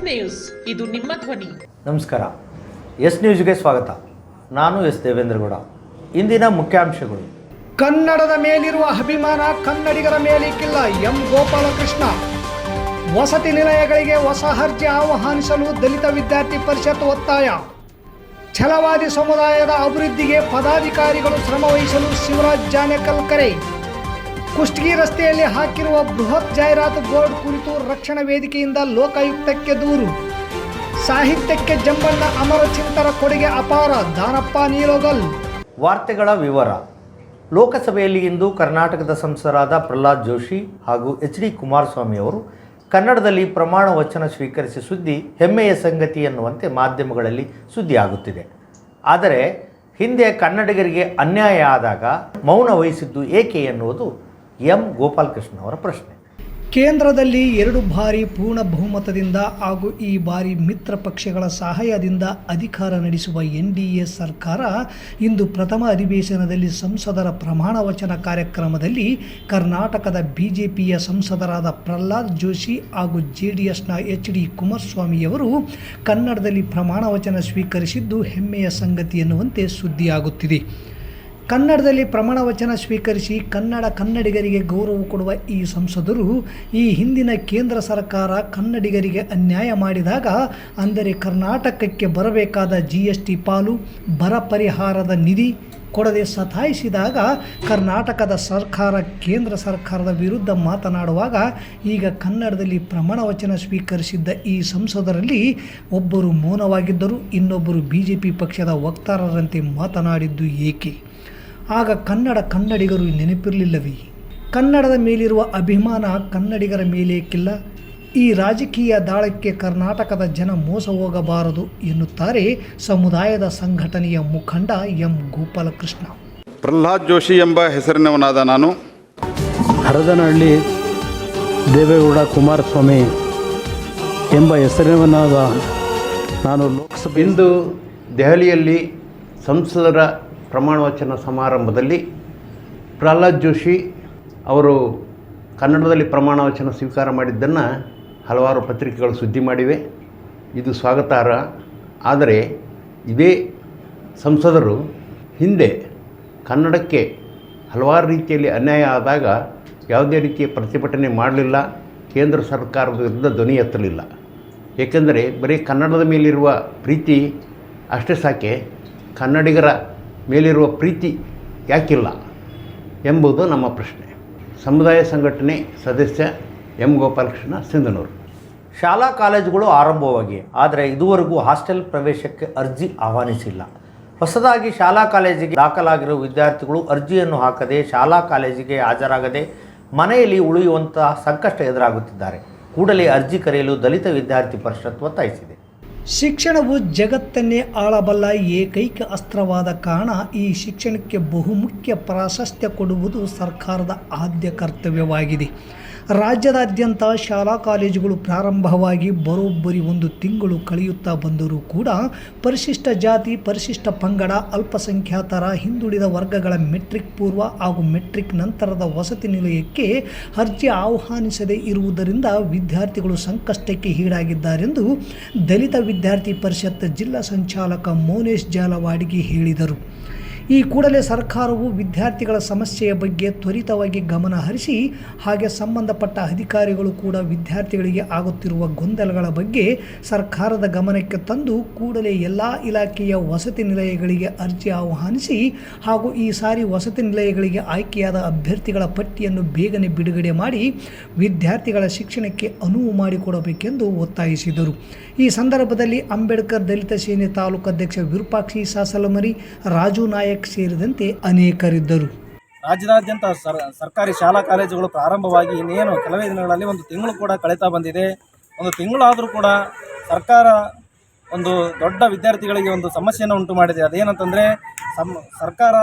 News, ಇದು ನಿಮ್ಮ ಧ್ವನಿ. ನಮಸ್ಕಾರ. ಎಸ್ ನ್ಯೂಸ್ಗೆ ಸ್ವಾಗತ. ನಾನು ಎಸ್ ದೇವೇಂದ್ರಗೌಡ. ಇಂದಿನ ಮುಖ್ಯಾಂಶಗಳು. ಕನ್ನಡದ ಮೇಲಿರುವ ಅಭಿಮಾನ ಕನ್ನಡಿಗರ ಮೇಲಿಕ್ಕಿಲ್ಲ. ಎಂ ಗೋಪಾಲಕೃಷ್ಣ. ವಸತಿ ನಿಲಯಗಳಿಗೆ ಹೊಸ ಅರ್ಜಿ ಆಹ್ವಾನಿಸಲು ದಲಿತ ವಿದ್ಯಾರ್ಥಿ ಪರಿಷತ್ ಒತ್ತಾಯ. ಛಲವಾದಿ ಸಮುದಾಯದ ಅಭಿವೃದ್ಧಿಗೆ ಪದಾಧಿಕಾರಿಗಳು ಶ್ರಮವಹಿಸಲು ಶಿವರಾಜ್ ಜಾನೇಕಲ್ ಕರೆ. ಕುಷ್ಟಗಿ ರಸ್ತೆಯಲ್ಲಿ ಹಾಕಿರುವ ಬೃಹತ್ ಜಾಹೀರಾತು ಬೋರ್ಡ್ ಕುರಿತು ರಕ್ಷಣಾ ವೇದಿಕೆಯಿಂದ ಲೋಕಾಯುಕ್ತಕ್ಕೆ ದೂರು. ಸಾಹಿತ್ಯಕ್ಕೆ ಜಂಬಣ್ಣ ಅಮರ ಚಿಂತರ ಕೊಡುಗೆ ಅಪಾರ. ದಾನಪ್ಪ ನೀಲೋಗಲ್. ವಾರ್ತೆಗಳ ವಿವರ. ಲೋಕಸಭೆಯಲ್ಲಿ ಇಂದು ಕರ್ನಾಟಕದ ಸಂಸದರಾದ ಪ್ರಹ್ಲಾದ್ ಜೋಶಿ ಹಾಗೂ ಎಚ್.ಡಿ. ಕುಮಾರಸ್ವಾಮಿ ಅವರು ಕನ್ನಡದಲ್ಲಿ ಪ್ರಮಾಣ ವಚನ ಸ್ವೀಕರಿಸಿ ಸುದ್ದಿ ಹೆಮ್ಮೆಯ ಸಂಗತಿ ಎನ್ನುವಂತೆ ಮಾಧ್ಯಮಗಳಲ್ಲಿ ಸುದ್ದಿಯಾಗುತ್ತಿದೆ. ಆದರೆ ಹಿಂದೆ ಕನ್ನಡಿಗರಿಗೆ ಅನ್ಯಾಯ ಆದಾಗ ಮೌನ ವಹಿಸಿದ್ದು ಏಕೆ ಎನ್ನುವುದು ಎಂ ಗೋಪಾಲಕೃಷ್ಣ ಅವರ ಪ್ರಶ್ನೆ. ಕೇಂದ್ರದಲ್ಲಿ 2 ಬಾರಿ ಪೂರ್ಣ ಬಹುಮತದಿಂದ ಹಾಗೂ ಈ ಬಾರಿ ಮಿತ್ರ ಪಕ್ಷಗಳ ಸಹಾಯದಿಂದ ಅಧಿಕಾರ ನಡೆಸುವ NDA ಸರ್ಕಾರ ಇಂದು ಪ್ರಥಮ ಅಧಿವೇಶನದಲ್ಲಿ ಸಂಸದರ ಪ್ರಮಾಣ ವಚನ ಕಾರ್ಯಕ್ರಮದಲ್ಲಿ ಕರ್ನಾಟಕದ BJPಯ ಸಂಸದರಾದ ಪ್ರಹ್ಲಾದ್ ಜೋಶಿ ಹಾಗೂ JDSನ ಎಚ್.ಡಿ. ಕುಮಾರಸ್ವಾಮಿಯವರು ಕನ್ನಡದಲ್ಲಿ ಪ್ರಮಾಣ ವಚನ ಸ್ವೀಕರಿಸಿದ್ದು ಹೆಮ್ಮೆಯ ಸಂಗತಿ ಎನ್ನುವಂತೆ ಸುದ್ದಿಯಾಗುತ್ತಿದೆ. ಕನ್ನಡದಲ್ಲಿ ಪ್ರಮಾಣ ವಚನ ಸ್ವೀಕರಿಸಿ ಕನ್ನಡಿಗರಿಗೆ ಗೌರವ ಕೊಡುವ ಈ ಸಂಸದರು ಈ ಹಿಂದಿನ ಕೇಂದ್ರ ಸರ್ಕಾರ ಕನ್ನಡಿಗರಿಗೆ ಅನ್ಯಾಯ ಮಾಡಿದಾಗ, ಅಂದರೆ ಕರ್ನಾಟಕಕ್ಕೆ ಬರಬೇಕಾದ GST ಪಾಲು, ಬರ ಪರಿಹಾರದ ನಿಧಿ ಕೊಡದೆ ಸತಾಯಿಸಿದಾಗ ಕರ್ನಾಟಕದ ಸರ್ಕಾರ ಕೇಂದ್ರ ಸರ್ಕಾರದ ವಿರುದ್ಧ ಮಾತನಾಡುವಾಗ ಈಗ ಕನ್ನಡದಲ್ಲಿ ಪ್ರಮಾಣ ವಚನ ಸ್ವೀಕರಿಸಿದ್ದ ಈ ಸಂಸದರಲ್ಲಿ ಒಬ್ಬರು ಮೌನವಾಗಿದ್ದರು, ಇನ್ನೊಬ್ಬರು BJP ಪಕ್ಷದ ವಕ್ತಾರರಂತೆ ಮಾತನಾಡಿದ್ದು ಏಕೆ? ಆಗ ಕನ್ನಡಿಗರು ನೆನಪಿರಲಿಲ್ಲವೇ? ಕನ್ನಡದ ಮೇಲಿರುವ ಅಭಿಮಾನ ಕನ್ನಡಿಗರ ಮೇಲೇಕಿಲ್ಲ. ಈ ರಾಜಕೀಯ ದಾಳಕ್ಕೆ ಕರ್ನಾಟಕದ ಜನ ಮೋಸ ಹೋಗಬಾರದು ಎನ್ನುತ್ತಾರೆ ಸಮುದಾಯದ ಸಂಘಟನೆಯ ಮುಖಂಡ ಎಂ ಗೋಪಾಲಕೃಷ್ಣ. ಪ್ರಹ್ಲಾದ್ ಜೋಶಿ ಎಂಬ ಹೆಸರಿನವನಾದ ನಾನು ಹರದನಹಳ್ಳಿ ದೇವೇಗೌಡ ಕುಮಾರಸ್ವಾಮಿ ಎಂಬ ಹೆಸರಿನವನಾದ ನಾನು ಲೋಕಸಭೆ ಇಂದು ದೆಹಲಿಯಲ್ಲಿ ಸಂಸದರ ಪ್ರಮಾಣ ವಚನ ಸಮಾರಂಭದಲ್ಲಿ ಪ್ರಹ್ಲಾದ್ ಜೋಶಿ ಅವರು ಕನ್ನಡದಲ್ಲಿ ಪ್ರಮಾಣ ವಚನ ಸ್ವೀಕಾರ ಮಾಡಿದ್ದನ್ನು ಹಲವಾರು ಪತ್ರಿಕೆಗಳು ಸುದ್ದಿ ಮಾಡಿವೆ. ಇದು ಸ್ವಾಗತಾರ್ಹ. ಆದರೆ ಇದೇ ಸಂಸದರು ಹಿಂದೆ ಕನ್ನಡಕ್ಕೆ ಹಲವಾರು ರೀತಿಯಲ್ಲಿ ಅನ್ಯಾಯ ಆದಾಗ ಯಾವುದೇ ರೀತಿಯ ಪ್ರತಿಭಟನೆ ಮಾಡಲಿಲ್ಲ, ಕೇಂದ್ರ ಸರ್ಕಾರದ ವಿರುದ್ಧ ಧ್ವನಿ ಎತ್ತಲಿಲ್ಲ. ಏಕೆಂದರೆ ಬರೀ ಕನ್ನಡದ ಮೇಲಿರುವ ಪ್ರೀತಿ ಅಷ್ಟೇ ಸಾಕೆ, ಕನ್ನಡಿಗರ ಮೇಲಿರುವ ಪ್ರೀತಿ ಯಾಕಿಲ್ಲ ಎಂಬುದು ನಮ್ಮ ಪ್ರಶ್ನೆ. ಸಮುದಾಯ ಸಂಘಟನೆ ಸದಸ್ಯ ಎಂ ಗೋಪಾಲಕೃಷ್ಣ, ಸಿಂಧನೂರು. ಶಾಲಾ ಕಾಲೇಜುಗಳು ಆರಂಭವಾಗಿ, ಆದರೆ ಇದುವರೆಗೂ ಹಾಸ್ಟೆಲ್ ಪ್ರವೇಶಕ್ಕೆ ಅರ್ಜಿ ಆಹ್ವಾನಿಸಿಲ್ಲ. ಹೊಸದಾಗಿ ಶಾಲಾ ಕಾಲೇಜಿಗೆ ದಾಖಲಾಗಿರುವ ವಿದ್ಯಾರ್ಥಿಗಳು ಅರ್ಜಿಯನ್ನು ಹಾಕದೆ ಶಾಲಾ ಕಾಲೇಜಿಗೆ ಹಾಜರಾಗದೆ ಮನೆಯಲ್ಲಿ ಉಳಿಯುವಂತಹ ಸಂಕಷ್ಟ ಎದುರಾಗುತ್ತಿದ್ದಾರೆ. ಕೂಡಲೇ ಅರ್ಜಿ ಕರೆಯಲು ದಲಿತ ವಿದ್ಯಾರ್ಥಿ ಪರಿಷತ್ ಒತ್ತಾಯಿಸಿದೆ. ಶಿಕ್ಷಣವು ಜಗತ್ತನ್ನೇ ಆಳಬಲ್ಲ ಏಕೈಕ ಅಸ್ತ್ರವಾದ ಕಾರಣ ಈ ಶಿಕ್ಷಣಕ್ಕೆ ಬಹುಮುಖ್ಯ ಪ್ರಾಶಸ್ತ್ಯ ಕೊಡುವುದು ಸರ್ಕಾರದ ಆದ್ಯ ಕರ್ತವ್ಯವಾಗಿದೆ. ರಾಜ್ಯದಾದ್ಯಂತ ಶಾಲಾ ಕಾಲೇಜುಗಳು ಪ್ರಾರಂಭವಾಗಿ ಬರೋಬ್ಬರಿ 1 ತಿಂಗಳು ಕಳೆಯುತ್ತಾ ಬಂದರೂ ಕೂಡ ಪರಿಶಿಷ್ಟ ಜಾತಿ, ಪರಿಶಿಷ್ಟ ಪಂಗಡ, ಅಲ್ಪಸಂಖ್ಯಾತರ, ಹಿಂದುಳಿದ ವರ್ಗಗಳ ಮೆಟ್ರಿಕ್ ಪೂರ್ವ ಹಾಗೂ ಮೆಟ್ರಿಕ್ ನಂತರದ ವಸತಿ ನಿಲಯಕ್ಕೆ ಅರ್ಜಿ ಆಹ್ವಾನಿಸದೇ ಇರುವುದರಿಂದ ವಿದ್ಯಾರ್ಥಿಗಳು ಸಂಕಷ್ಟಕ್ಕೆ ಈಡಾಗಿದ್ದಾರೆಂದು ದಲಿತ ವಿದ್ಯಾರ್ಥಿ ಪರಿಷತ್ ಜಿಲ್ಲಾ ಸಂಚಾಲಕ ಮೋನೇಶ್ ಜಾಲವಾಡಿಗೆ ಹೇಳಿದರು. ಈ ಕೂಡಲೇ ಸರ್ಕಾರವು ವಿದ್ಯಾರ್ಥಿಗಳ ಸಮಸ್ಯೆಯ ಬಗ್ಗೆ ತ್ವರಿತವಾಗಿ ಗಮನ ಹರಿಸಿ, ಹಾಗೆ ಸಂಬಂಧಪಟ್ಟ ಅಧಿಕಾರಿಗಳು ಕೂಡ ವಿದ್ಯಾರ್ಥಿಗಳಿಗೆ ಆಗುತ್ತಿರುವ ಗೊಂದಲಗಳ ಬಗ್ಗೆ ಸರ್ಕಾರದ ಗಮನಕ್ಕೆ ತಂದು ಕೂಡಲೇ ಎಲ್ಲ ಇಲಾಖೆಯ ವಸತಿ ನಿಲಯಗಳಿಗೆ ಅರ್ಜಿ ಆಹ್ವಾನಿಸಿ ಹಾಗೂ ಈ ಸಾರಿ ವಸತಿ ನಿಲಯಗಳಿಗೆ ಆಯ್ಕೆಯಾದ ಅಭ್ಯರ್ಥಿಗಳ ಪಟ್ಟಿಯನ್ನು ಬೇಗನೆ ಬಿಡುಗಡೆ ಮಾಡಿ ವಿದ್ಯಾರ್ಥಿಗಳ ಶಿಕ್ಷಣಕ್ಕೆ ಅನುವು ಮಾಡಿಕೊಡಬೇಕೆಂದು ಒತ್ತಾಯಿಸಿದರು. ಈ ಸಂದರ್ಭದಲ್ಲಿ ಅಂಬೇಡ್ಕರ್ ದಲಿತ ಸೇನೆ ತಾಲೂಕು ಅಧ್ಯಕ್ಷ ವಿರೂಪಾಕ್ಷಿ ಸಾಸಲಮರಿ, ರಾಜು ನಾಯಕ್ ಸೇರಿದಂತೆ ಅನೇಕರಿದ್ದರು. ರಾಜ್ಯದಾದ್ಯಂತ ಸರ್ಕಾರಿ ಶಾಲಾ ಕಾಲೇಜುಗಳು ಪ್ರಾರಂಭವಾಗಿ ಇನ್ನೇನು ಕೆಲವೇ ದಿನಗಳಲ್ಲಿ 1 ತಿಂಗಳು ಕೂಡ ಕಳೀತಾ ಬಂದಿದೆ. 1 ತಿಂಗಳಾದರೂ ಕೂಡ ಸರ್ಕಾರ ಒಂದು ದೊಡ್ಡ ವಿದ್ಯಾರ್ಥಿಗಳಿಗೆ ಒಂದು ಸಮಸ್ಯೆಯನ್ನು ಉಂಟು ಮಾಡಿದೆ. ಅದೇನಂತಂದರೆ ಸರ್ಕಾರ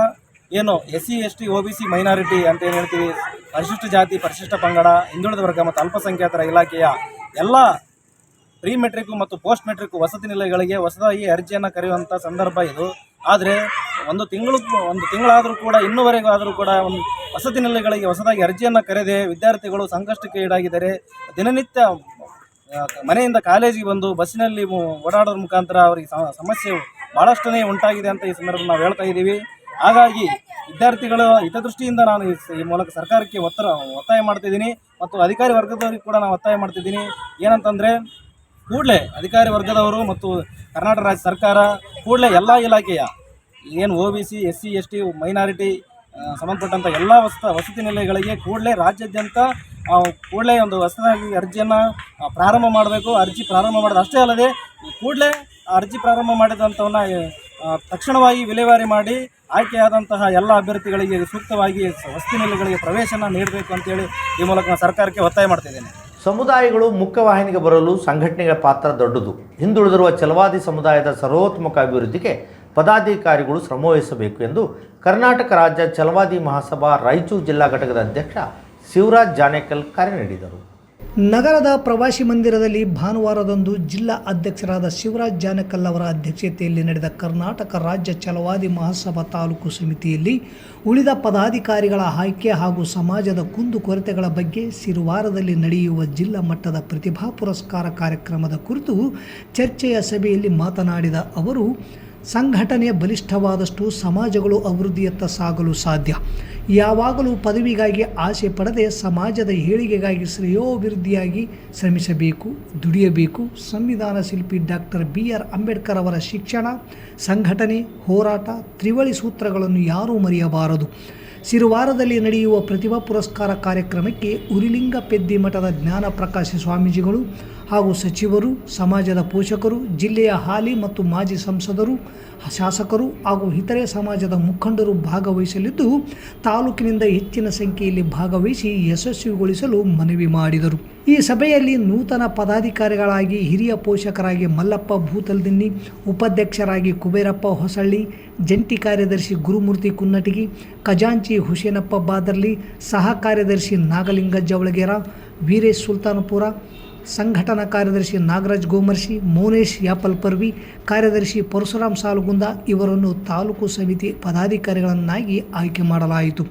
ಏನು SC ST OBC ಮೈನಾರಿಟಿ ಅಂತ ಏನು ಹೇಳ್ತೀವಿ, ಪರಿಶಿಷ್ಟ ಜಾತಿ, ಪರಿಶಿಷ್ಟ ಪಂಗಡ, ಹಿಂದುಳಿದ ವರ್ಗ ಮತ್ತು ಅಲ್ಪಸಂಖ್ಯಾತರ ಇಲಾಖೆಯ ಎಲ್ಲ ಪ್ರೀ ಮೆಟ್ರಿಕ್ ಮತ್ತು ಪೋಸ್ಟ್ ಮೆಟ್ರಿಕ್ ವಸತಿ ನಿಲಯಗಳಿಗೆ ಹೊಸದಾಗಿ ಅರ್ಜಿಯನ್ನು ಕರೆಯುವಂಥ ಸಂದರ್ಭ ಇದು. ಆದರೆ 1 ತಿಂಗಳಾದರೂ ಕೂಡ ಇನ್ನೂವರೆಗೂ ಆದರೂ ಕೂಡ ಒಂದು ವಸತಿ ನಿಲಯಗಳಿಗೆ ಹೊಸದಾಗಿ ಅರ್ಜಿಯನ್ನು ಕರೆದೇ ವಿದ್ಯಾರ್ಥಿಗಳು ಸಂಕಷ್ಟಕ್ಕೆ ಈಡಾಗಿದ್ದಾರೆ. ದಿನನಿತ್ಯ ಮನೆಯಿಂದ ಕಾಲೇಜಿಗೆ ಬಂದು ಬಸ್ಸಿನಲ್ಲಿ ಓಡಾಡೋದ್ರ ಮುಖಾಂತರ ಅವರಿಗೆ ಸಮಸ್ಯೆ ಭಾಳಷ್ಟೇ ಉಂಟಾಗಿದೆ ಅಂತ ಈ ಸಂದರ್ಭದಲ್ಲಿ ನಾವು ಹೇಳ್ತಾ ಇದ್ದೀವಿ. ಹಾಗಾಗಿ ವಿದ್ಯಾರ್ಥಿಗಳ ಹಿತದೃಷ್ಟಿಯಿಂದ ನಾನು ಈ ಮೂಲಕ ಸರ್ಕಾರಕ್ಕೆ ಒತ್ತಾಯ ಮಾಡ್ತಿದ್ದೀನಿ ಮತ್ತು ಅಧಿಕಾರಿ ವರ್ಗದವರಿಗೆ ಕೂಡ ನಾನು ಒತ್ತಾಯ ಮಾಡ್ತಿದ್ದೀನಿ. ಏನಂತಂದರೆ ಕೂಡಲೇ ಅಧಿಕಾರಿ ವರ್ಗದವರು ಮತ್ತು ಕರ್ನಾಟಕ ರಾಜ್ಯ ಸರ್ಕಾರ ಕೂಡಲೇ ಎಲ್ಲ ಇಲಾಖೆಯ ಏನು OBC SC ST ಮೈನಾರಿಟಿ ಸಂಬಂಧಪಟ್ಟಂಥ ಎಲ್ಲ ವಸತಿ ನಿಲಯಗಳಿಗೆ ಕೂಡಲೇ ರಾಜ್ಯಾದ್ಯಂತ ಕೂಡಲೇ ಒಂದು ಹೊಸದಾಗಿ ಅರ್ಜಿಯನ್ನು ಪ್ರಾರಂಭ ಮಾಡಬೇಕು. ಅರ್ಜಿ ಪ್ರಾರಂಭ ಮಾಡೋದು ಅಷ್ಟೇ ಅಲ್ಲದೆ ಕೂಡಲೇ ಅರ್ಜಿ ಪ್ರಾರಂಭ ಮಾಡಿದಂಥವನ್ನ ತಕ್ಷಣವಾಗಿ ವಿಲೇವಾರಿ ಮಾಡಿ ಆಯ್ಕೆಯಾದಂತಹ ಎಲ್ಲ ಅಭ್ಯರ್ಥಿಗಳಿಗೆ ಸೂಕ್ತವಾಗಿ ವಸತಿ ನಿಲಯಗಳಿಗೆ ಪ್ರವೇಶನ ನೀಡಬೇಕು ಅಂತೇಳಿ ಈ ಮೂಲಕ ನಾನು ಸರ್ಕಾರಕ್ಕೆ ಒತ್ತಾಯ ಮಾಡ್ತಿದ್ದೇನೆ. ಸಮುದಾಯಗಳು ಮುಖ್ಯವಾಹಿನಿಗೆ ಬರಲು ಸಂಘಟನೆಗಳ ಪಾತ್ರ ದೊಡ್ಡದು. ಹಿಂದುಳಿದಿರುವ ಛಲವಾದಿ ಸಮುದಾಯದ ಸರ್ವೋತ್ತಮಕ ಅಭಿವೃದ್ಧಿಗೆ ಪದಾಧಿಕಾರಿಗಳು ಶ್ರಮವಹಿಸಬೇಕು ಎಂದು ಕರ್ನಾಟಕ ರಾಜ್ಯ ಛಲವಾದಿ ಮಹಾಸಭಾ ರಾಯಚೂರು ಜಿಲ್ಲಾ ಘಟಕದ ಅಧ್ಯಕ್ಷ ಶಿವರಾಜ್ ಜಾನೇಕಲ್ ಕರೆ ನೀಡಿದರು. ನಗರದ ಪ್ರವಾಸಿ ಮಂದಿರದಲ್ಲಿ ಭಾನುವಾರದಂದು ಜಿಲ್ಲಾ ಅಧ್ಯಕ್ಷರಾದ ಶಿವರಾಜ್ ಜಾನೇಕಲ್ ಅವರ ಅಧ್ಯಕ್ಷತೆಯಲ್ಲಿ ನಡೆದ ಕರ್ನಾಟಕ ರಾಜ್ಯ ಛಲವಾದಿ ಮಹಾಸಭಾ ತಾಲೂಕು ಸಮಿತಿಯಲ್ಲಿ ಉಳಿದ ಪದಾಧಿಕಾರಿಗಳ ಆಯ್ಕೆ ಹಾಗೂ ಸಮಾಜದ ಕುಂದುಕೊರತೆಗಳ ಬಗ್ಗೆ ಸಿರುವಾರದಲ್ಲಿ ನಡೆಯುವ ಜಿಲ್ಲಾ ಮಟ್ಟದ ಪ್ರತಿಭಾ ಪುರಸ್ಕಾರ ಕಾರ್ಯಕ್ರಮದ ಕುರಿತು ಚರ್ಚೆಯ ಸಭೆಯಲ್ಲಿ ಮಾತನಾಡಿದ ಅವರು, ಸಂಘಟನೆ ಬಲಿಷ್ಠವಾದಷ್ಟು ಸಮಾಜಗಳು ಅಭಿವೃದ್ಧಿಯತ್ತ ಸಾಗಲು ಸಾಧ್ಯ. ಯಾವಾಗಲೂ ಪದವಿಗಾಗಿ ಆಸೆ ಪಡದೆ ಸಮಾಜದ ಏಳಿಗೆಗಾಗಿ ಶ್ರೇಯೋಭಿವೃದ್ಧಿಯಾಗಿ ಶ್ರಮಿಸಬೇಕು, ದುಡಿಯಬೇಕು. ಸಂವಿಧಾನ ಶಿಲ್ಪಿ ಡಾಕ್ಟರ್ BR ಅಂಬೇಡ್ಕರ್ ಅವರ ಶಿಕ್ಷಣ, ಸಂಘಟನೆ, ಹೋರಾಟ, ತ್ರಿವಳಿ ಸೂತ್ರಗಳನ್ನು ಯಾರೂ ಮರೆಯಬಾರದು. ಸಿರುವಾರದಲ್ಲಿ ನಡೆಯುವ ಪ್ರತಿಭಾ ಪುರಸ್ಕಾರ ಕಾರ್ಯಕ್ರಮಕ್ಕೆ ಉರಿಲಿಂಗ ಪೆದ್ದಿ ಮಠದ ಜ್ಞಾನ ಪ್ರಕಾಶ ಸ್ವಾಮೀಜಿಗಳು ಹಾಗೂ ಸಚಿವರು, ಸಮಾಜದ ಪೋಷಕರು, ಜಿಲ್ಲೆಯ ಹಾಲಿ ಮತ್ತು ಮಾಜಿ ಸಂಸದರು, ಶಾಸಕರು ಹಾಗೂ ಇತರೆ ಸಮಾಜದ ಮುಖಂಡರು ಭಾಗವಹಿಸಲಿದ್ದು, ತಾಲೂಕಿನಿಂದ ಹೆಚ್ಚಿನ ಸಂಖ್ಯೆಯಲ್ಲಿ ಭಾಗವಹಿಸಿ ಯಶಸ್ವಿಗೊಳಿಸಲು ಮನವಿ ಮಾಡಿದರು. ಈ ಸಭೆಯಲ್ಲಿ ನೂತನ ಪದಾಧಿಕಾರಿಗಳಾಗಿ ಹಿರಿಯ ಪೋಷಕರಾಗಿ ಮಲ್ಲಪ್ಪ ಭೂತಲ್ದಿನ್ನಿ, ಉಪಾಧ್ಯಕ್ಷರಾಗಿ ಕುಬೇರಪ್ಪ ಹೊಸಳ್ಳಿ, ಜಂಟಿ ಕಾರ್ಯದರ್ಶಿ ಗುರುಮೂರ್ತಿ ಕುನ್ನಟಗಿ, ಖಜಾಂಚಿ ಹುಸೇನಪ್ಪ ಬಾದರ್ಲಿ, ಸಹ ಕಾರ್ಯದರ್ಶಿ ನಾಗಲಿಂಗ ಜವಳಗೇರ, ವೀರೇಶ್ ಸುಲ್ತಾನಪುರ, ಸಂಘಟನಾ ಕಾರ್ಯದರ್ಶಿ ನಾಗರಾಜ್ ಗೋಮರ್ಶಿ, ಮೌನೇಶ್ ಯಾಪಲ್ಪರ್ವಿ, ಕಾರ್ಯದರ್ಶಿ ಪರಶುರಾಮ್ ಸಾಲುಗುಂದ ಇವರನ್ನು ತಾಲೂಕು ಸಮಿತಿ ಪದಾಧಿಕಾರಿಗಳನ್ನಾಗಿ ಆಯ್ಕೆ ಮಾಡಲಾಯಿತು.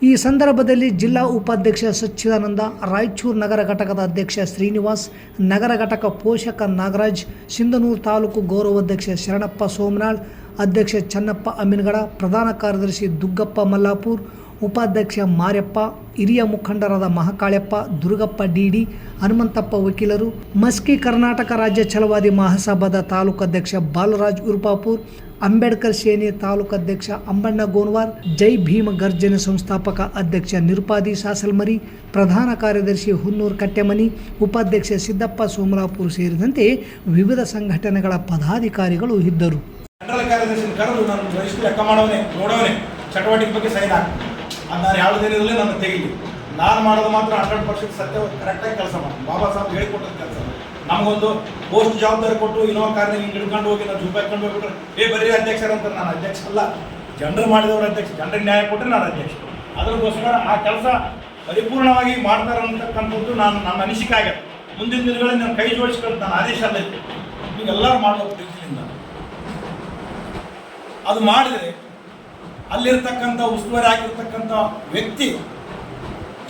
ಈ ಸಂದರ್ಭದಲ್ಲಿ ಜಿಲ್ಲಾ ಉಪಾಧ್ಯಕ್ಷ ಸಚ್ಚಿದಾನಂದ, ರಾಯಚೂರು ನಗರ ಘಟಕದ ಅಧ್ಯಕ್ಷ ಶ್ರೀನಿವಾಸ್, ನಗರ ಘಟಕ ಪೋಷಕ ನಾಗರಾಜ್, ಸಿಂಧನೂರು ತಾಲೂಕು ಗೌರವಾಧ್ಯಕ್ಷ ಶರಣಪ್ಪ ಸೋಮನಾಳ್, ಅಧ್ಯಕ್ಷ ಚನ್ನಪ್ಪ ಅಮ್ಮಿನಗಡ, ಪ್ರಧಾನ ಕಾರ್ಯದರ್ಶಿ ದುಗ್ಗಪ್ಪ ಮಲ್ಲಾಪುರ್, ಉಪಾಧ್ಯಕ್ಷ ಮಾರ್ಯಪ್ಪ, ಹಿರಿಯ ಮುಖಂಡರಾದ ಮಹಾಕಾಳ್ಯಪ್ಪ, ದುರ್ಗಪ್ಪ ಡಿಡಿ, ಹನುಮಂತಪ್ಪ ವಕೀಲರು, ಮಸ್ಕಿ ಕರ್ನಾಟಕ ರಾಜ್ಯ ಛಲವಾದಿ ಮಹಾಸಭಾದ ತಾಲೂಕು ಅಧ್ಯಕ್ಷ ಬಾಲರಾಜ್ ಉರ್ಪಾಪುರ್, ಅಂಬೇಡ್ಕರ್ ಸೇನೆ ತಾಲೂಕು ಅಧ್ಯಕ್ಷ ಅಂಬಣ್ಣ ಗೋನ್ವಾರ್, ಜೈ ಭೀಮ ಗರ್ಜನೆ ಸಂಸ್ಥಾಪಕ ಅಧ್ಯಕ್ಷ ನಿರುಪಾದಿ ಸಾಸಲ್ಮರಿ, ಪ್ರಧಾನ ಕಾರ್ಯದರ್ಶಿ ಹುನ್ನೂರು ಕಟ್ಟೆಮನಿ, ಉಪಾಧ್ಯಕ್ಷ ಸಿದ್ದಪ್ಪ ಸೋಮಲಾಪುರ್ ಸೇರಿದಂತೆ ವಿವಿಧ ಸಂಘಟನೆಗಳ ಪದಾಧಿಕಾರಿಗಳು ಇದ್ದರು. ಮಂಡಲ ಕಾರ್ಯದರ್ಶಿ ಕರೆದು ನಾನು ಎಷ್ಟು ಲೆಕ್ಕ ಮಾಡೋನೆ ನೋಡೋನೆ ಚಟುವಟಿಕೆ ಬಗ್ಗೆ ಸೈನ್ ಹಾಕಿ ಅದು ನಾನು ಯಾವುದೇನಿರಲಿ ನನ್ನ ತೆಗೀಲಿ. ನಾನು ಮಾಡೋದು ಮಾತ್ರ 100% ಸತ್ಯ ಕರೆಕ್ಟಾಗಿ ಕೆಲಸ ಮಾಡಿ ಬಾಬಾ ಸಾಹೇಬ್ ಹೇಳಿಕೊಟ್ಟದ ಕೆಲಸ. ನಮಗೊಂದು ಪೋಸ್ಟ್ ಜವಾಬ್ದಾರಿ ಕೊಟ್ಟು ಇನ್ನೊಂದು ಕಾರ್ಯ ಹಿಂಗೆ ಹಿಡ್ಕೊಂಡು ಹೋಗಿ ನಾವು ಜೂಪಾಯಿ ಹಾಕೊಂಡು ಹೋಗ್ಬಿಟ್ರೆ ಬರೀ ಅಧ್ಯಕ್ಷರು ಅಂತಾರೆ. ನಾನು ಅಧ್ಯಕ್ಷ ಅಲ್ಲ, ಜನರು ಮಾಡಿದವರು ಅಧ್ಯಕ್ಷ, ಜನರಿಗೆ ನ್ಯಾಯ ಕೊಟ್ಟರೆ ನಾನು ಅಧ್ಯಕ್ಷ. ಅದಕ್ಕೋಸ್ಕರ ಆ ಕೆಲಸ ಪರಿಪೂರ್ಣವಾಗಿ ಮಾಡ್ತಾರೆ ಅಂತಕ್ಕಂಥದ್ದು ನನ್ನ ಅನಿಸಿಕೆ ಆಗಿದೆ. ಮುಂದಿನ ದಿನಗಳಲ್ಲಿ ನಾನು ಕೈ ಜೋಡಿಸ್ಕೊಂಡು ನಾನು ಆದೇಶ ಅಲ್ಲ ಇತ್ತು ಈಗ ಎಲ್ಲರೂ ಮಾಡೋ ರೀತಿಯಿಂದ ಅದು ಮಾಡಿದರೆ ಅಲ್ಲಿರ್ತಕ್ಕಂಥ ಉಸ್ತುವಾರಿ ಆಗಿರ್ತಕ್ಕಂಥ ವ್ಯಕ್ತಿ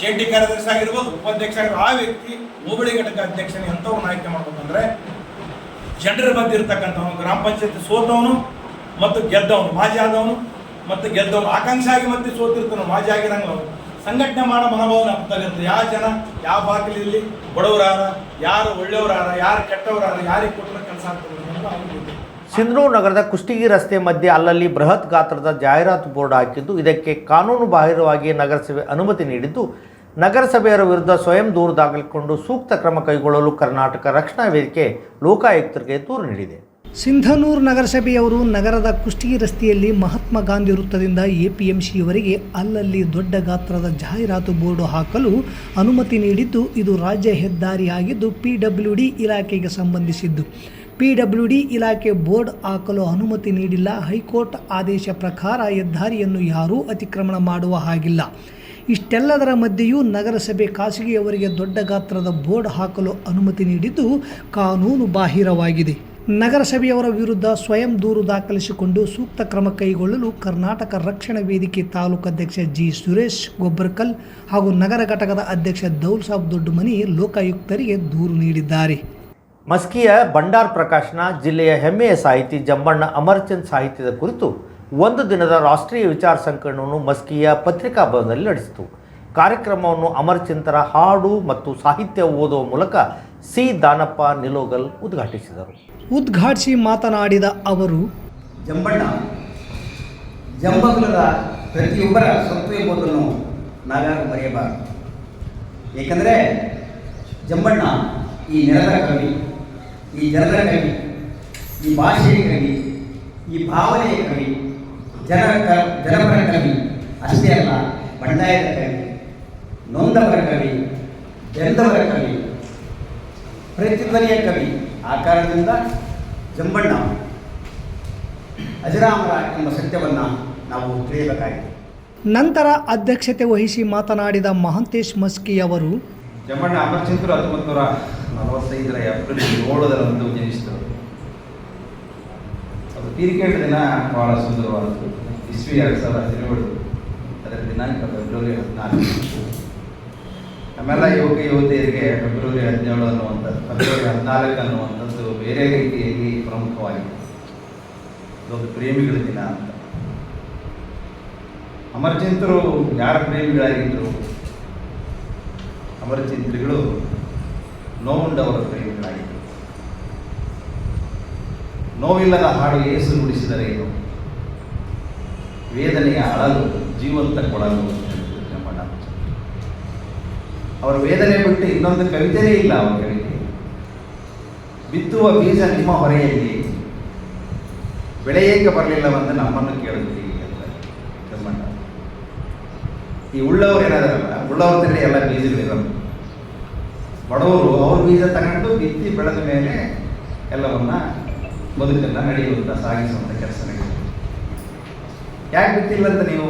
ಜಂಟಿ ಕಾರ್ಯದರ್ಶಿ ಆಗಿರ್ಬೋದು, ಉಪಾಧ್ಯಕ್ಷ ಆಗಿರ್ಬೋದು, ಆ ವ್ಯಕ್ತಿ ಹೋಬಳಿ ಘಟಕ ಅಧ್ಯಕ್ಷನ ಎಂಥವ್ರನ್ನ ಆಯ್ಕೆ ಮಾಡ್ಬೇಕಂದ್ರೆ ಜನರ ಮಧ್ಯೆ ಇರ್ತಕ್ಕಂಥವನು, ಗ್ರಾಮ ಪಂಚಾಯತ್ ಸೋತವನು ಮತ್ತು ಗೆದ್ದವನು, ಮಾಜಿ ಆದವನು ಮತ್ತು ಗೆದ್ದವನು, ಆಕಾಂಕ್ಷಿ ಆಗಿ ಮತ್ತೆ ಸೋತಿರ್ತಾನು, ಮಾಜಿ ಆಗಿರಂಗ ಸಂಘಟನೆ ಮಾಡೋ ಮನೋಭಾವನೆ ಆಗ್ತಾಗಿರ್ತದೆ. ಯಾವ ಜನ ಯಾವ ಬಾಗಿಲಲ್ಲಿ ಬಡವರಾರ, ಯಾರು ಒಳ್ಳೆಯವರಾರ, ಯಾರು ಕೆಟ್ಟವರಾರ, ಯಾರಿಗೆ ಕೊಟ್ಟರೆ ಕೆಲಸ ಆಗ್ತದೆ ಅನ್ನೋದು ಅವ್ರಿಗೆ. ಸಿಂಧನೂರು ನಗರದ ಕುಷ್ಟಗಿ ರಸ್ತೆ ಮಧ್ಯೆ ಅಲ್ಲಲ್ಲಿ ಬೃಹತ್ ಗಾತ್ರದ ಜಾಹೀರಾತು ಬೋರ್ಡ್ ಹಾಕಿದ್ದು, ಇದಕ್ಕೆ ಕಾನೂನು ಬಾಹಿರವಾಗಿ ನಗರಸಭೆ ಅನುಮತಿ ನೀಡಿದ್ದು, ನಗರಸಭೆಯರ ವಿರುದ್ಧ ಸ್ವಯಂ ದೂರು ದಾಖಲಿಸಿಕೊಂಡು ಸೂಕ್ತ ಕ್ರಮ ಕೈಗೊಳ್ಳಲು ಕರ್ನಾಟಕ ರಕ್ಷಣಾ ವೇದಿಕೆ ಲೋಕಾಯುಕ್ತರಿಗೆ ದೂರು ನೀಡಿದೆ. ಸಿಂಧನೂರು ನಗರಸಭೆಯವರು ನಗರದ ಕುಷ್ಟಗಿ ರಸ್ತೆಯಲ್ಲಿ ಮಹಾತ್ಮ ಗಾಂಧಿ ವೃತ್ತದಿಂದ APMCಯವರೆಗೆ ಅಲ್ಲಲ್ಲಿ ದೊಡ್ಡ ಗಾತ್ರದ ಜಾಹೀರಾತು ಬೋರ್ಡ್ ಹಾಕಲು ಅನುಮತಿ ನೀಡಿದ್ದು, ಇದು ರಾಜ್ಯ ಹೆದ್ದಾರಿಯಾಗಿದ್ದು PWD ಇಲಾಖೆಗೆ ಸಂಬಂಧಿಸಿದ್ದು. PWD ಇಲಾಖೆ ಬೋರ್ಡ್ ಹಾಕಲು ಅನುಮತಿ ನೀಡಿಲ್ಲ. ಹೈಕೋರ್ಟ್ ಆದೇಶ ಪ್ರಕಾರ ಹೆದ್ದಾರಿಯನ್ನು ಯಾರೂ ಅತಿಕ್ರಮಣ ಮಾಡುವ ಹಾಗಿಲ್ಲ. ಇಷ್ಟೆಲ್ಲದರ ಮಧ್ಯೆಯೂ ನಗರಸಭೆ ಖಾಸಗಿಯವರಿಗೆ ದೊಡ್ಡ ಗಾತ್ರದ ಬೋರ್ಡ್ ಹಾಕಲು ಅನುಮತಿ ನೀಡಿದ್ದು ಕಾನೂನು ಬಾಹಿರವಾಗಿದೆ. ನಗರಸಭೆಯವರ ವಿರುದ್ಧ ಸ್ವಯಂ ದೂರು ದಾಖಲಿಸಿಕೊಂಡು ಸೂಕ್ತ ಕ್ರಮ ಕೈಗೊಳ್ಳಲು ಕರ್ನಾಟಕ ರಕ್ಷಣಾ ವೇದಿಕೆ ತಾಲೂಕು ಅಧ್ಯಕ್ಷ G ಸುರೇಶ್ ಗೊಬ್ಬರಕಲ್ ಹಾಗೂ ನಗರ ಘಟಕದ ಅಧ್ಯಕ್ಷ ದೌಲ್ ಸಾಬ್ ದೊಡ್ಡಮನಿ ಲೋಕಾಯುಕ್ತರಿಗೆ ದೂರು ನೀಡಿದ್ದಾರೆ. ಮಸ್ಕಿಯ ಭಂಡಾರ್ ಪ್ರಕಾಶನ ಜಿಲ್ಲೆಯ ಹೆಮ್ಮೆಯ ಸಾಹಿತಿ ಜಂಬಣ್ಣ ಅಮರ್ಚಂದ್ ಸಾಹಿತ್ಯದ ಕುರಿತು ಒಂದು ದಿನದ ರಾಷ್ಟ್ರೀಯ ವಿಚಾರ ಸಂಕಿರಣವನ್ನು ಮಸ್ಕಿಯ ಪತ್ರಿಕಾ ಭವನದಲ್ಲಿ ನಡೆಸಿತು. ಕಾರ್ಯಕ್ರಮವನ್ನು ಅಮರ್ಚಂದ್ರ ಹಾಡು ಮತ್ತು ಸಾಹಿತ್ಯ ಓದುವ ಮೂಲಕ ಸಿ ದಾನಪ್ಪ ನಿಲೋಗಲ್ ಉದ್ಘಾಟಿಸಿದರು. ಉದ್ಘಾಟಿಸಿ ಮಾತನಾಡಿದ ಅವರು, ಜಂಬಣ್ಣ ಜಂಬಗುಲದ ಪ್ರತಿಯೊಬ್ಬರ ಸೊತ್ತು ಎಂಬುದನ್ನು ನಾವ್ಯಾರು ಮರೆಯಬಾರದು. ಏಕೆಂದರೆ ಜಂಬಣ್ಣ ಈ ನೆಲದ ಕವಿ, ಈ ಜನರ ಕವಿ, ಈ ಭಾಷೆಯ ಕವಿ, ಈ ಭಾವನೆಯ ಕವಿ, ಜನಪರ ಕವಿ ಅಷ್ಟೇ ಅಲ್ಲ, ಬಂಡಾಯದ ಕವಿ, ನೊಂದವರ ಕವಿ, ಬೆಂದವರ ಕವಿ, ಪ್ರತಿಧ್ವನಿಯ ಕವಿ. ಆ ಕಾರಣದಿಂದ ಜಂಬಣ್ಣ ಅಜರಾಮರ ಎಂಬ ಸತ್ಯವನ್ನು ನಾವು ತಿಳಿಯಬೇಕಾಗಿದೆ. ನಂತರ ಅಧ್ಯಕ್ಷತೆ ವಹಿಸಿ ಮಾತನಾಡಿದ ಮಹಾಂತೇಶ್ ಮಸ್ಕಿ ಅವರು, ಜಂಬಣ್ಣ ಅಮರ್ಚಂದ್ರ 1945 ಏಪ್ರಿಲ್ 7ರಂದು ಜನಿಸಿದರು. ಅದು ತೀರಿಕೆಯ ದಿನ ಬಹಳ ಸುಂದರವಾದದ್ದು. ಇಸ್ವಿ 2017, ಅದರ ದಿನಾಂಕ ಫೆಬ್ರವರಿ 14. ನಮ್ಮೆಲ್ಲ ಯುವಕ ಯುವತಿಯರಿಗೆ ಫೆಬ್ರವರಿ 17 ಅನ್ನುವಂಥದ್ದು, ಫೆಬ್ರವರಿ 14 ಅನ್ನುವಂಥದ್ದು ಬೇರೆ ರೀತಿಯಲ್ಲಿ ಪ್ರಮುಖವಾಗಿದೆ. ಇದೊಂದು ಪ್ರೇಮಿಗಳ ದಿನ ಅಂತ. ಅಮರಚಿಂತರು ಯಾರ ಪ್ರೇಮಿಗಳಾಗಿದ್ದರು? ಅಮರಚಿಂತ್ರಿಗಳು ನೋವುಂಡವರ ಪ್ರೇಮಿಗಳಾಗಿದ್ದರು. ನೋವಿಲ್ಲದ ಹಾಡು ಏಸು ನುಡಿಸಿದರೇನು, ವೇದನೆಯ ಅಳಲು ಜೀವಂತ ಕೊಡಲು ಜಂಬಣ್ಣ. ಅವರ ವೇದನೆ ಬಿಟ್ಟು ಇನ್ನೊಂದು ಕವಿತೆಯೇ ಇಲ್ಲ. ಅವರ ಕವಿತೆ ಬಿತ್ತುವ ಬೀಜ ನಿಮ್ಮ ಹೊರೆಯಲ್ಲಿ ಬೆಳೆಯೇಕೆ ಬರಲಿಲ್ಲವೆಂದು ನಮ್ಮನ್ನು ಕೇಳುತ್ತೀವಿ ಅಂತ ಜಂಬಣ್ಣ. ಈ ಉಳ್ಳವರು ಏನಾದಾರಲ್ಲ, ಉಳ್ಳವ್ರ ತಲೆ ಎಲ್ಲ ಬೀಜಗಳಿರಲ್ಲ. ಬಡವರು ಅವ್ರ ಬೀಜ ತಗೊಂಡು ಬಿತ್ತಿ ಬೆಳೆದ ಮೇಲೆ ಎಲ್ಲವನ್ನ ಬದುಕನ್ನು ನಡೆಯುವಂಥ ಸಾಗಿಸುವಂಥ ಕೆಲಸ ನಡೆಯುತ್ತೆ. ಯಾಕೆ ಬಿತ್ತಿಲ್ಲ ಅಂತ ನೀವು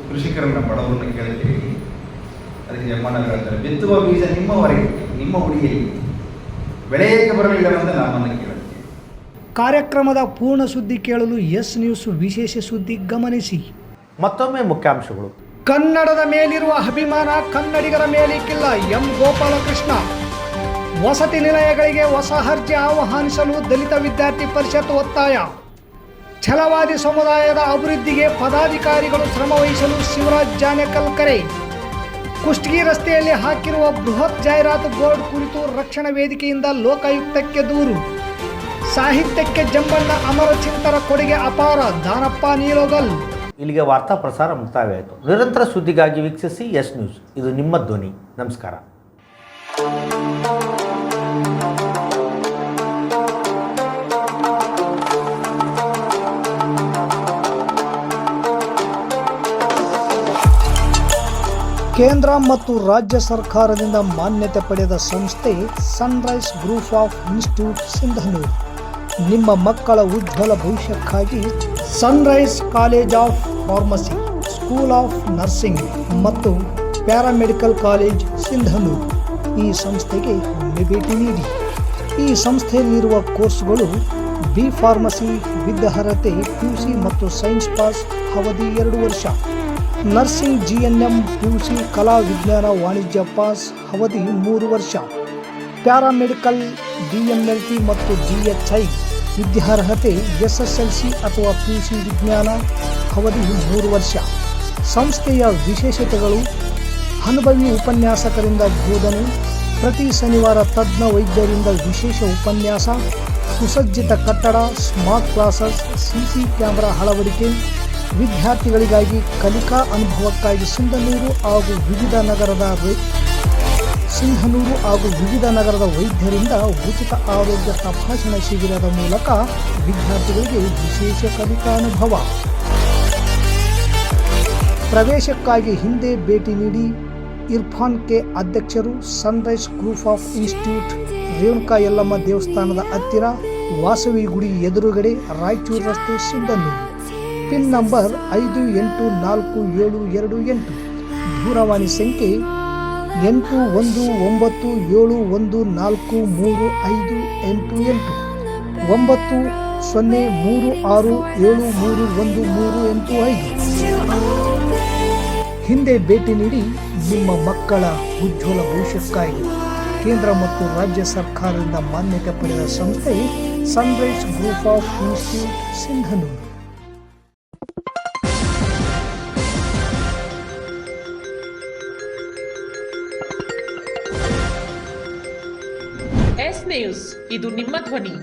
ಕೃಷಿಕರನ್ನ ಬಡವರನ್ನ ಕೇಳ್ತೀರಿ. ಅದಕ್ಕೆ ಜಂಬಣ್ಣ ಹೇಳ್ತಾರೆ, ಬಿತ್ತುವ ಬೀಜ ನಿಮ್ಮ ಹೊರೆಗೆ, ನಿಮ್ಮ ಉಡಿಯಲ್ಲಿ ಬೆಳೆಯೇಕೆ ಬರಲಿಲ್ಲವೆಂದು ನಮ್ಮನ್ನು ಕೇಳುತ್ತೀವಿ. ಕಾರ್ಯಕ್ರಮದ ಪೂರ್ಣ ಸುದ್ದಿ ಕೇಳಲು ಎಸ್ ನ್ಯೂಸ್ ವಿಶೇಷ ಸುದ್ದಿ ಗಮನಿಸಿ. ಮತ್ತೊಮ್ಮೆ ಮುಖ್ಯಾಂಶಗಳು. ಕನ್ನಡದ ಮೇಲಿರುವ ಅಭಿಮಾನ ಕನ್ನಡಿಗರ ಮೇಲಿಕ್ಕಿಲ್ಲ. ಎಂ ಗೋಪಾಲಕೃಷ್ಣ. ವಸತಿ ನಿಲಯಗಳಿಗೆ ಹೊಸ ಅರ್ಜಿ ಆಹ್ವಾನಿಸಲು ದಲಿತ ವಿದ್ಯಾರ್ಥಿ ಪರಿಷತ್ ಒತ್ತಾಯ. ಛಲವಾದಿ ಸಮುದಾಯದ ಅಭಿವೃದ್ಧಿಗೆ ಪದಾಧಿಕಾರಿಗಳು ಶ್ರಮವಹಿಸಲು ಶಿವರಾಜ್ ಜಾನೇಕಲ್ ಕರೆ. ಕುಷ್ಟಗಿ ರಸ್ತೆಯಲ್ಲಿ ಹಾಕಿರುವ ಬೃಹತ್ ಜಾಹೀರಾತು ಬೋರ್ಡ್ ಕುರಿತು ರಕ್ಷಣಾ ವೇದಿಕೆಯಿಂದ ಲೋಕಾಯುಕ್ತಕ್ಕೆ ದೂರು. ಸಾಹಿತ್ಯಕ್ಕೆ ಜಂಬಣ್ಣ ಅಮರಚಿಂತರ ಕೊಡುಗೆ ಅಪಾರ. ದಾನಪ್ಪ ನಿಲೋಗಲ್. ಇಲ್ಲಿಗೆ ವಾರ್ತಾ ಪ್ರಸಾರ ಮುಕ್ತಾಯವಾಯಿತು. ನಿರಂತರ ಸುದ್ದಿಗಾಗಿ ವೀಕ್ಷಿಸಿ ಎಸ್ ನ್ಯೂಸ್. ಇದು ನಿಮ್ಮ ಧ್ವನಿ. ನಮಸ್ಕಾರ. ಕೇಂದ್ರ ಮತ್ತು ರಾಜ್ಯ ಸರ್ಕಾರದಿಂದ ಮಾನ್ಯತೆ ಪಡೆದ ಸಂಸ್ಥೆ sunrise group of institute Sindhanur. ನಿಮ್ಮ ಮಕ್ಕಳ ಉಜ್ವಲ ಭವಿಷ್ಯಕ್ಕಾಗಿ Sunrise college of pharmacy, school of nursing ಮತ್ತು ಪ್ಯಾರಾಮೆಡಿಕಲ್ ಕಾಲೇಜ್ ಸಿಂಧನೂರು ಈ ಸಂಸ್ಥೆಗೆ ಒಮ್ಮೆ ಭೇಟಿ ನೀಡಿ. ಈ ಸಂಸ್ಥೆಯಲ್ಲಿರುವ ಕೋರ್ಸ್ಗಳು ಬಿ ಫಾರ್ಮಸಿ ವಿದ್ಯಾರ್ಹತೆ PUC ಮತ್ತು ಸೈನ್ಸ್ ಪಾಸ್, ಅವಧಿ 2 ವರ್ಷ. ನರ್ಸಿಂಗ್ GNM PUC ಕಲಾ ವಿಜ್ಞಾನ ವಾಣಿಜ್ಯ ಪಾಸ್, ಅವಧಿ 3 ವರ್ಷ. ಪ್ಯಾರಾಮೆಡಿಕಲ್ DMLT ಮತ್ತು DHI ವಿದ್ಯಾರ್ಹತೆ SSLC ಅಥವಾ PUC ವಿಜ್ಞಾನ, ಅವಧಿ 3 ವರ್ಷ. ಸಂಸ್ಥೆಯ ವಿಶೇಷತೆಗಳು: ಅನುಭವಿ ಉಪನ್ಯಾಸಕರಿಂದ ಬೋಧನೆ, ಪ್ರತಿ ಶನಿವಾರ ತಜ್ಞ ವೈದ್ಯರಿಂದ ವಿಶೇಷ ಉಪನ್ಯಾಸ, ಸುಸಜ್ಜಿತ ಕಟ್ಟಡ, ಸ್ಮಾರ್ಟ್ ಕ್ಲಾಸಸ್, CC ಕ್ಯಾಮೆರಾ ಅಳವಡಿಕೆ, ವಿದ್ಯಾರ್ಥಿಗಳಿಗಾಗಿ ಕಲಿಕಾ ಅನುಭವಕ್ಕಾಗಿ ಸಿಂಧನೂರು ಹಾಗೂ ವಿವಿಧ ನಗರದ ವೈದ್ಯರಿಂದ ಉಚಿತ ಆರೋಗ್ಯ ತಪಾಸಣಾ ಶಿಬಿರದ ಮೂಲಕ ವಿದ್ಯಾರ್ಥಿಗಳಿಗೆ ವಿಶೇಷ ಕಲಿಕಾ ಅನುಭವ. ಪ್ರವೇಶಕ್ಕಾಗಿ ಹಿಂದೆ ಭೇಟಿ ನೀಡಿ. ಇರ್ಫಾನ್ ಕೆ ಅಧ್ಯಕ್ಷರು, Sunrise group of institute, Renuka Yellamma ದೇವಸ್ಥಾನದ ಹತ್ತಿರ, ವಾಸವಿ ಗುಡಿ ಎದುರುಗಡೆ, ರಾಯಚೂರು ರಸ್ತೆ, ಸಿಂಧನೂರು. Pin number 514728. ದೂರವಾಣಿ ಸಂಖ್ಯೆ 8197143588 9036731385. ಹಿಂದೆ ಭೇಟಿ ನೀಡಿ ನಿಮ್ಮ ಮಕ್ಕಳ ಉಜ್ವಲ ಭವಿಷ್ಯಕ್ಕಾಗಿ. ಕೇಂದ್ರ ಮತ್ತು ರಾಜ್ಯ ಸರ್ಕಾರದಿಂದ ಮಾನ್ಯತೆ ಪಡೆದ ಸಂಸ್ಥೆ sunrise group of institute Sindhanur. S news, ಇದು ನಿಮ್ಮ ಧ್ವನಿ.